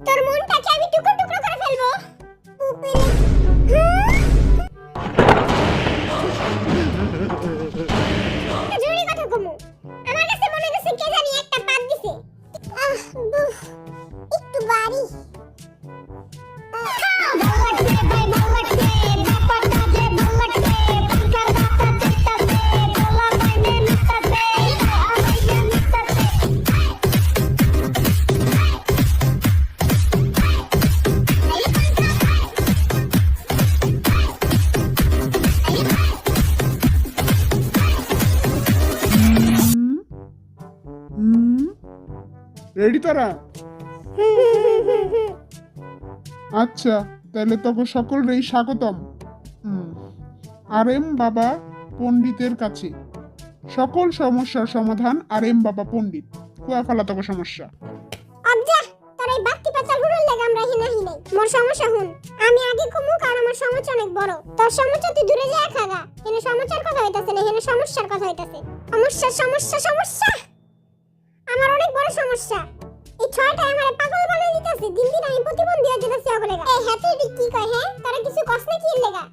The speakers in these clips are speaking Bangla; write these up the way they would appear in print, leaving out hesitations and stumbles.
তোর মনটাকে আমি টুকরো টুকরো করে ফেলবো। উপরে জোরে কথা কমু। আমার কাছে মনে হচ্ছে কে জানি একটা পাত দিছে। একটু বাড়ি। রেডি তারা? আচ্ছা, তাহলে তোকে সকলেরই স্বাগতম আরএম বাবা পণ্ডিতের কাছে। সকল সমস্যার সমাধান আরএম বাবা পণ্ডিত। কুয়া ফেলা তোকে সমস্যা। আজ্জা তোর এই বাক্তি পাচাল হুড়ুর লাগা আমরা হিনা হিনাই। মোর সমস্যা হুন, আমি আগে কমু কারণ আমার সমস্যা অনেক বড়। তোর সমস্যা তুই দূরে যা খাগা। এনে সমস্যার কথা হইতাছে না, এনে সমস্যার কথা হইতাছে। সমস্যা সমস্যা সমস্যা আমার অনেক বড় সমস্যা। এই ছয়টা আমারে পাগল বানাই দিতেছে। দিন দিন আমি প্রতিবন্ধী হয়ে যেতেছি আগলেগা। এই হাতে কি কয় হ্যাঁ? তারা কিছু কস না কি লাগা?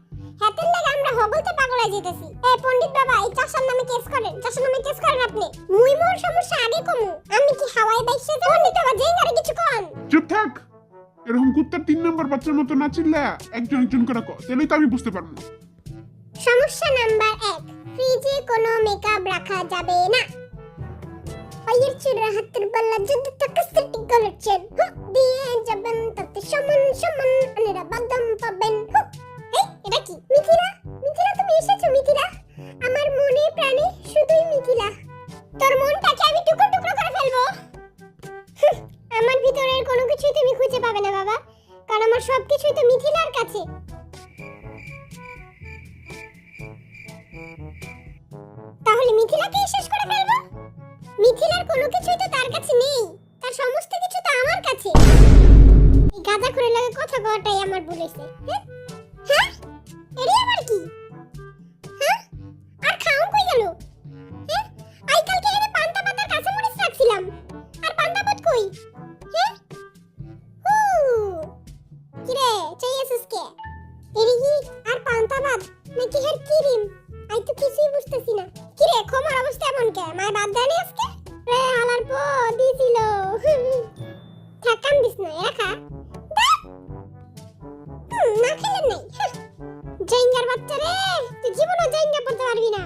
হাতের লাগা আমরা হগলতে পাগল হয়ে যেতেছি। এই পণ্ডিত বাবা এই চাষার নামে কেস করেন। চাষার নামে কেস করেন আপনি। মুই মোর সমস্যা আগে কমু। আমি কি হাওয়ায় বাইসে যাব? পণ্ডিত বাবা যেই গারে কিছু কোন। চুপ থাক। এরকম কুত্তার 3 নম্বর বাচ্চার মতো না চিল্লা একজন একজন করে কর, তাহলেই তো আমি বুঝতে পারবো। সমস্যা নাম্বার 1, ফ্রিজে কোনো মেকআপ রাখা যাবে না। পায়ের চূড়া হাতের বালা যদি থাকে সেটি করেছেন দিয়ে যাবেন তাতে সমান সমান আনেরা বাদাম পাবেন। এই এটা কি? মিথিলা, মিথিলা তুমি এসেছো? মিথিলা আমার মনে প্রাণে শুধুই মিথিলা। তোর মনটাকে আমি টুকরো টুকরো করে ফেলবো। আমার ভিতরের কোনো কিছুই তুমি খুঁজে পাবে না বাবা, কারণ আমার সবকিছুই তো মিথিলার কাছে। তাহলে মিথিলাকে শেষ করে ফেলবো? মিথিলার কোনো কিছুই তো তার কাছে নেই, তার সমস্ত কিছু তো আমার কাছে। এই গাঁজা করে লাগে কথা কওয়াটাই আমার ভুল হইছে। হ্যাঁ এরি আবার কি? হ্যাঁ আর খাও কই গেল? হ্যাঁ আই কালকে এনে পান্তা পাতার কাঁচা মরিচ রাখছিলাম, আর পান্তা ভাত কই? হ্যাঁ হু কি রে চাইছিস কে? এরি কি আর পান্তা ভাত নাকি হের ক্রিম? আই তো কিছুই বুঝতেছি না। কি রে খমার অবস্থা এমন কে? মায় বাদ দেয়নি আজকে? রে হালার পো দিছিল। থাকাম দিস না রাখা না খেলে নাই। জাইঙ্গার বাচ্চা রে, তুই জীবনে জাইঙ্গা পড়তে পারবি না।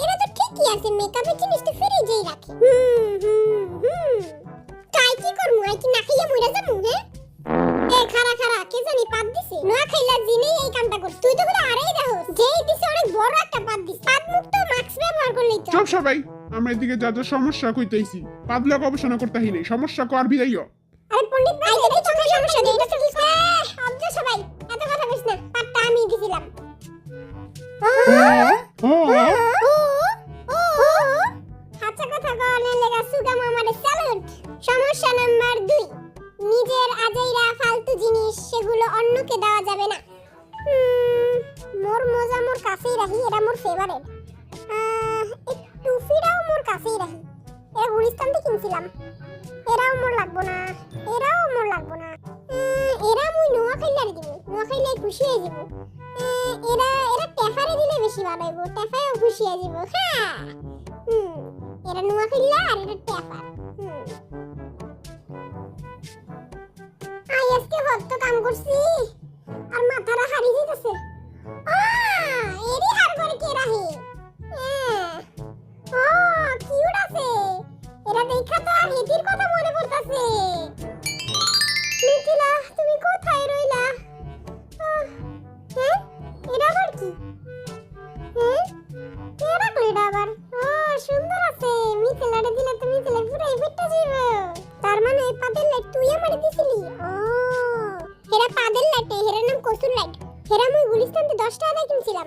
এরা তো ঠিকই আছে, মেকআপের জিনিস তো ফ্রিজেই রাখে। তাই কি করমু? আই কি না খাইয়া মইরা যামু? হ্যাঁ এ খারা খারা কে জানি পাত দিছে। না খাইলা জিনেই এই কামটা কর। তুই তো বলে আরেই দেখো যেই দিছে অনেক বড় একটা পাত দিছে। পাত মুক্ত মাস্ক ব্যবহার করলেই তো। চুপ সবাই, আমরা এদিকে যা যা সমস্যা কইতেছি পাদলা গবেষণা করতে হই নাই। সমস্যা কর বিদাইও। আরে পণ্ডিত ভাই দেখি তোমার সমস্যা নেই। এটা কি করে? আব্দুল সবাই এত কথা কইছ না। পাতটা আমি দিছিলাম। হাতে কথা কওয়ার লাগা সুগাম আমারে স্যালুট। সমস্যা নাম্বার 2, নিজের আজাইরা ফালতু জিনিস সেগুলো অন্যকে দেওয়া যাবে না। মোর মজা মোর কাছেই রাখি, এটা মোর ফেভারিট। এই টুফিটাও মোর কাছেই রাখি, এটা গুলিস্তান থেকে কিনছিলাম। এরাও মোর লাগবো না, এরাও মোর লাগবো না। এরা মুই নোয়াখাইলারে দিব, নোয়াখাইলাই খুশি হয়ে যাব। এরা এরা টেফারে দিলে বেশি ভালো হইব, টেফায়ও খুশি হয়ে যাব। হ্যাঁ এরা নোয়াখাইলা আর এরা টেফা। আই আজকে হত কাম করছি আর মাথাটা হারি যাইতেছে। এরি হার করে কে রাহে? কিউট আছে। এরা দেখা তো আর হেতির কথা মনে পড়তাছে। মিথিলা তুমি কোথায় রইলা? হ্যাঁ এটা আবার কি? হ্যাঁ কে রাখলো এটা আবার? সুন্দর আছে। মিথিলারে দিলে তো মিথিলা পুরাই ফিটটা যাইব। তার মানে পাদের লাইট তুই আমারে দিছিলি? হেরা পাদের লাইট, হেরার নাম কসুর লাইট। হেরা মুই গুলিস্তান থেকে 10 টাকা দিয়ে কিনছিলাম।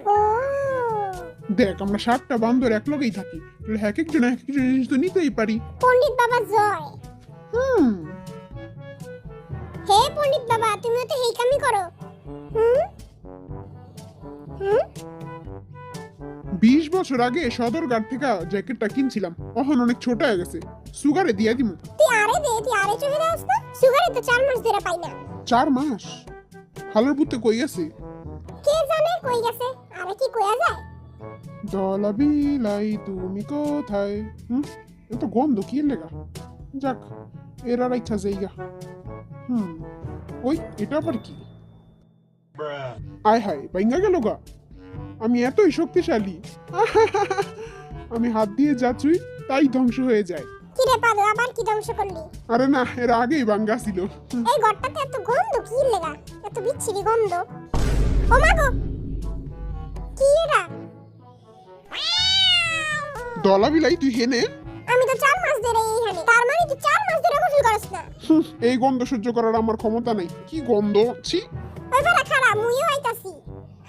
দেখ আমরা 7টা বান্দর এক লগেই থাকি, তাহলে এক একজন জিনিস তো নিতেই পারি। পণ্ডিত বাবা জয়। হে পণ্ডিত বাবা তুমিও তো এই কামই করো। 20 বছর আগে সদরঘাট থেকে জ্যাকেটটা কিনছিলাম, এখন অনেক ছোট হয়ে গেছে, সুগারে দিয়া দিমু। তুই আরে দে তুই আরে চোখে দাস না সুগারে তো 4 মাস ধরে পাই না 4 মাস হালার পুতে কই গেছে কে জানে কই গেছে আরে কি কইয়া যায় দলা বিলাই তুমি কোথায় এত গন্ধ কি লেগা যাক এর আর ইচ্ছা যাইগা ওই এটা আবার কি আয় হায় বাইঙ্গা গেল গা আমি এতই শক্তিশালী আমি হাত দিয়ে যা চুই তাই ধ্বংস হয়ে যায় কি রে পাদু আবার কি ধ্বংস করলি আরে না এর আগেই ভাঙ্গা ছিল এই ঘরটাতে এত গন্ধ কি লেগা এত বিচ্ছিরি গন্ধ ও মা গো কি এরা দলা বিলাই তুই হেনে আমি তো 4 মাস ধরে এইখানে তার মানে তুই 4 মাস ধরে গোসল করছ না এই গন্ধ সহ্য করার আমার ক্ষমতা নাই কি গন্ধ ছি ওই বেলা খারাপ মুইও আইতাছি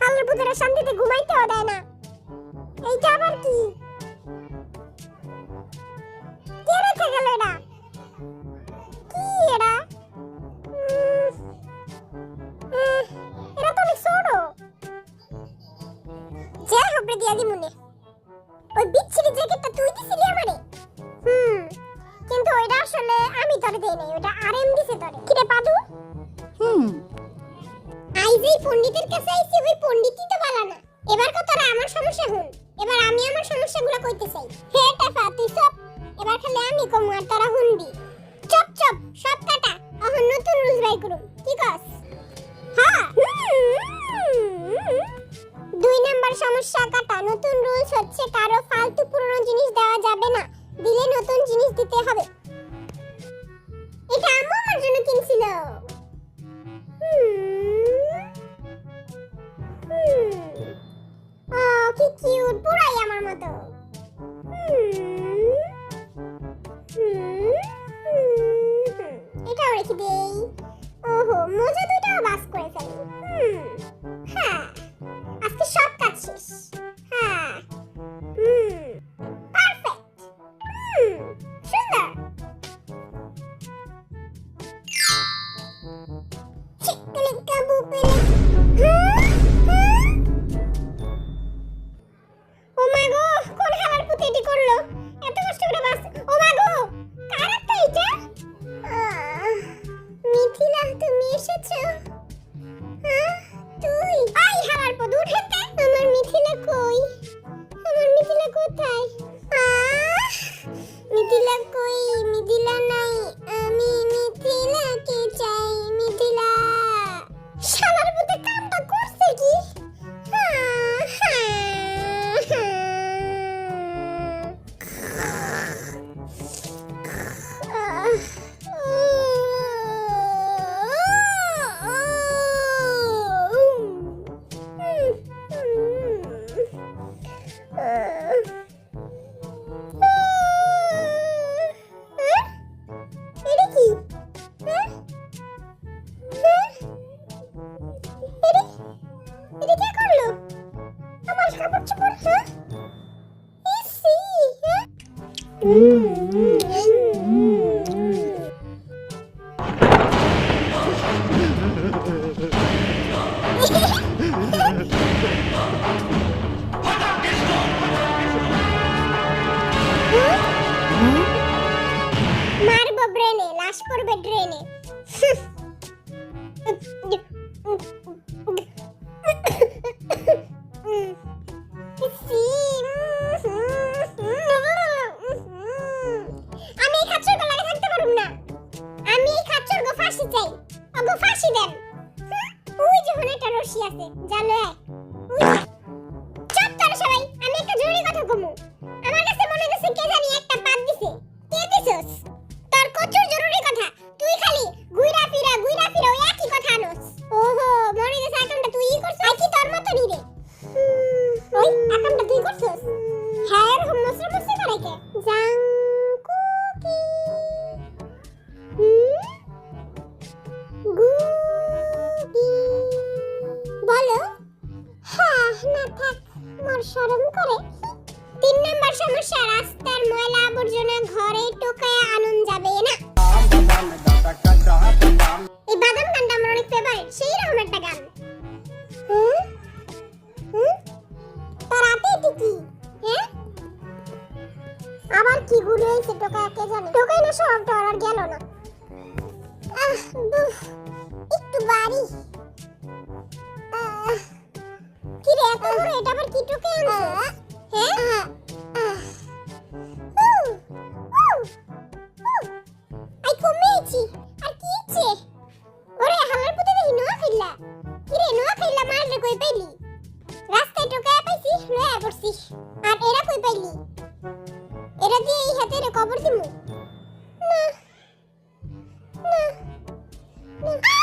হালের পুতেরা শান্তিতে ঘুমাইতেও দেয় না এইটা আবার কি কে রেখে গেল এটা কি এটা এটা তো অনেক ছোট যে হবে দিয়া দি মনে ওই বিচ্ছিরি জ্যাকেটটা তুই দিছিলি আমারে কিন্তু ওইটা আসলে আমি তোরে দেই নাই ওটা আরএম দিছে তোরে কি রে পাদু আইজেই পণ্ডিতের কাছে আইছি ওই পণ্ডিতই তো বলা না এবার কথাটা আমার সমস্যা হল এবার আমি আমার সমস্যাগুলো কইতে চাই হে টাফা তুই সব এবার খালি আমি কম আর তারা হুন্ডি চপ চপ সব কাটা এখন নতুন রুলস বাই করুম কি কস হ্যাঁ 2 নাম্বার সমস্যা কাটা নতুন রুলস হচ্ছে কারো ফালতু পুরনো জিনিস দেওয়া যাবে না দিলে নতুন জিনিস দিতে হবে এটা আম্মু আমার জন্য কিনছিল কি কিউট পুরাই আমার মতো এটাও রেখে দেই ওহো মোজা দুইটাও বাস করে ফেলি হ্যাঁ আজকে সব কাজ শেষ হ্যাঁ পারফেক্ট সুন্দর চিকলে কাবু পেলে ও মা গো কোন হালার পুতে এটি করলো এত কষ্ট করে বাস ও মা গো কার একটা এটা মিথিলা তুমি এসেছো হ্যাঁ তুই আই হালার পদ উঠেতে আমার মিথিলা কই আমার মিথিলা কোথায় মিথিলা কই মিথিলা নাই আমি মিথিলাকে চাই মিথিলা শালার পুতে কামটা করছে কি মারবো ব্রেনে লাশ পড়বে ড্রেনে আমি এই খাচ্চর গলায় থাকতে পারুম না আমি এই খাচ্চর গো ফাঁসি চাই ওগো ফাঁসি দেন ওই যে ওখানে একটা রশি আছে জানো চুপ করো সবাই আমি একটা জরুরি কথা কমু আমার কাছে মনে হচ্ছে কে জানি একটা বাদ দিছে কে দিছস তোর কচুর জরুরি কথা তুই খালি গুইরা ফিরা ওই একই কথা আনস ওহো মনে গেছে অ্যাকাউন্টটা তুইই করছস আই কি তোর মত নি রে ওই অ্যাকাউন্টটা তুই করছস হ্যাঁ এরকম মশরা করে কে জাংকুকি গুগি বলো হ্যাঁ না থাক মোর শরম করে 3 নাম্বার সমস্যা রাস্তার ময়লা আবর্জনা ঘরে টোকায় আনন্দ যাবে না একটু বাড়ি কি রে এত বড় এটা আবার কি টুকে আনছিস হ্যাঁ আই কমেছি আর কি ইচ্ছে ওরে হালার পুতে দেখি নোয়া খাইলা কি রে নোয়া খাইলা মারলে কই পাইলি রাস্তায় টোকায় পাইছি লয়া পড়ছি আর এরা কই পাইলি এরা দিয়ে এই হাতে রে কবর দিমু না না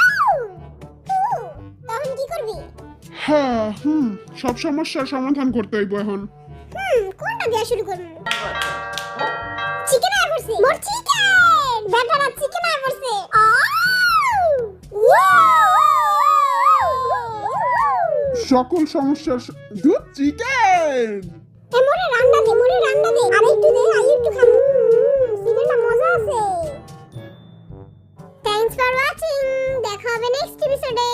তখন কি করবি হ্যাঁ সব সমস্যার সমাধান করতে হইব এখন। কোনটা দিয়ে শুরু করব চিকেন আয় পড়ছে মোর চিকেন বেটারা চিকেন আয় পড়ছে সকল সমস্যার দুধ চিকেন। মোরে রান্না দে আর একটু দে আর একটু খাবো চিকেনটা মজা আছে থ্যাঙ্কস ফর ওয়াচিং দেখা হবে নেক্সট এপিসোডে।